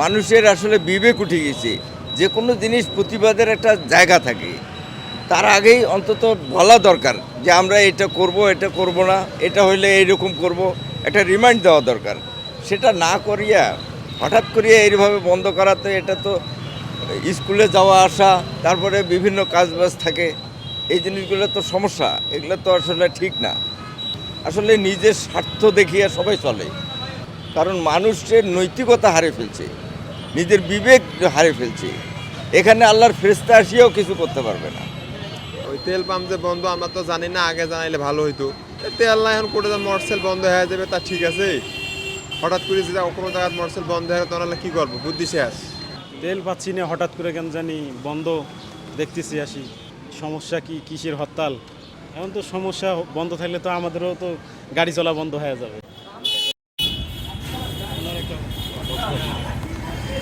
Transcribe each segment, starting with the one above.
মানুষের আসলে বিবেক উঠে গেছে। যে কোনো জিনিস প্রতিবাদের একটা জায়গা থাকে, তার আগেই অন্তত বলা দরকার যে আমরা এটা করব না, এটা হইলে এইরকম করব, একটা রিমাইন্ড দেওয়া দরকার। সেটা না করিয়া হঠাৎ করিয়া এইভাবে বন্ধ করাতে, এটা তো স্কুলে যাওয়া আসা, তারপরে বিভিন্ন কাজবাজ থাকে, এই জিনিসগুলো তো সমস্যা, এগুলো তো আসলে ঠিক না। আসলে নিজের স্বার্থ দেখিয়ে সবাই চলে, কারণ মানুষের নৈতিকতা হারিয়ে ফেলছে, নিজের বিবেক হারিয়ে ফেলছে। এখানে আল্লাহর ফেরেশতা আসিয়াও কিছু করতে পারবে না। ওই তেল পাম্প যে বন্ধ আমরা তো জানি না, আগে জানাইলে ভালো হইতো। তেল না এখন কোটে মোটরসাইকেল বন্ধ হয়ে যাবে, তা ঠিক আছে। হঠাৎ করে যে কোনো জায়গায় মোটরসাইকেল বন্ধ হয়ে তখন কি করবো, বুদ্ধি শেষ। তেল পাচ্ছি না, হঠাৎ করে কেন জানি বন্ধ দেখতেছি আসি। সমস্যা কি, কিসের হরতাল? এখন তো সমস্যা, বন্ধ থাকলে তো আমাদেরও তো গাড়ি চলা বন্ধ হয়ে যাবে।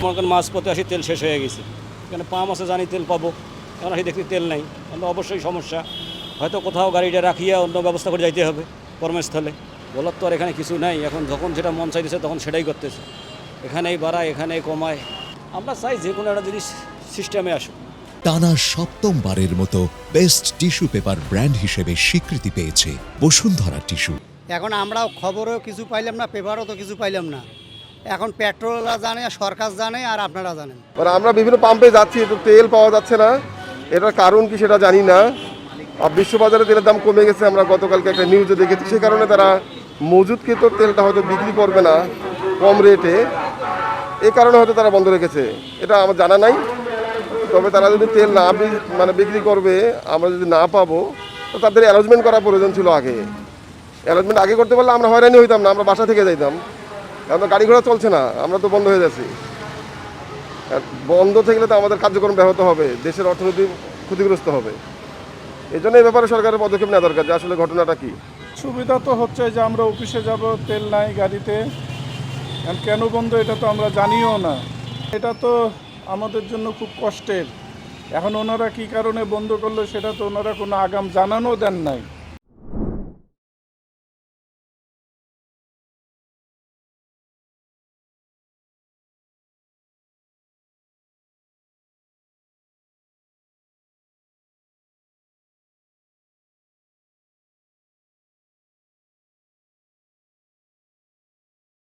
মনে করেন মাঝপথে আসি তেল শেষ হয়ে গেছে, এখানে পাম্প আছে জানি তেল পাবো, এখন আসি দেখছি তেল নাই, তাহলে অবশ্যই সমস্যা। হয়তো কোথাও গাড়িটা রাখিয়া অন্য ব্যবস্থা করে যাইতে হবে কর্মস্থলে। বলার তো আর এখানে কিছু নাই, এখন যখন যেটা মন চাইতেছে তখন সেটাই করতেছে, এখানেই বাড়ায় এখানেই কমায়। আমরা চাই যে কোনো একটা জিনিস সিস্টেমে আসুক। টানা সপ্তমবারের মতো বেস্ট টিস্যু পেপার ব্র্যান্ড হিসেবে স্বীকৃতি পেয়েছে বসুন্ধরা টিস্যু। এখন আমরাও খবরও কিছু পাইলাম না, পেপারও তো কিছু পাইলাম না। এখন পেট্রোলরা জানে, সরকার জানে, আর আপনারা জানেন। মানে আমরা বিভিন্ন পাম্পে যাচ্ছি, তো তেল পাওয়া যাচ্ছে না। এটার কারণ কি সেটা জানি না। আর বিশ্ববাজারে তেলের দাম কমে গেছে, আমরা গতকালকে একটা নিউজে দেখেছি। সে কারণে তারা মজুদকৃত তেলটা হয়তো বিক্রি করবে না কম রেটে, এই কারণে হয়তো তারা বন্ধ রেখেছে। এটা আমার জানা নাই। তবে তারা যদি তেল না বিক্রি করবে, আমরা যদি না পাবো, তো তাদের অ্যারেঞ্জমেন্ট করা প্রয়োজন ছিল আগে। অ্যারেঞ্জমেন্ট আগে করতে পারলে আমরা হয়রানি হইতাম না, আমরা বাসা থেকে যাইতাম। কারণ গাড়ি ঘোড়া চলছে না, আমরা তো বন্ধ হয়ে যাচ্ছি। বন্ধ থাকলে তো আমাদের কার্যক্রম ব্যাহত হবে, দেশের অর্থনীতি ক্ষতিগ্রস্ত হবে। এই জন্য এই ব্যাপারে সরকারের পদক্ষেপ নেওয়া দরকার, যে আসলে ঘটনাটা কি। সুবিধা তো হচ্ছে যে আমরা অফিসে যাব, তেল নাই গাড়িতে, কেন বন্ধ এটা তো আমরা জানিও না। এটা তো আমাদের জন্য খুব কষ্টের। এখন ওনারা কী কারণে বন্ধ করলো সেটা তো ওনারা কোনো আগাম জানানো দেন নাই।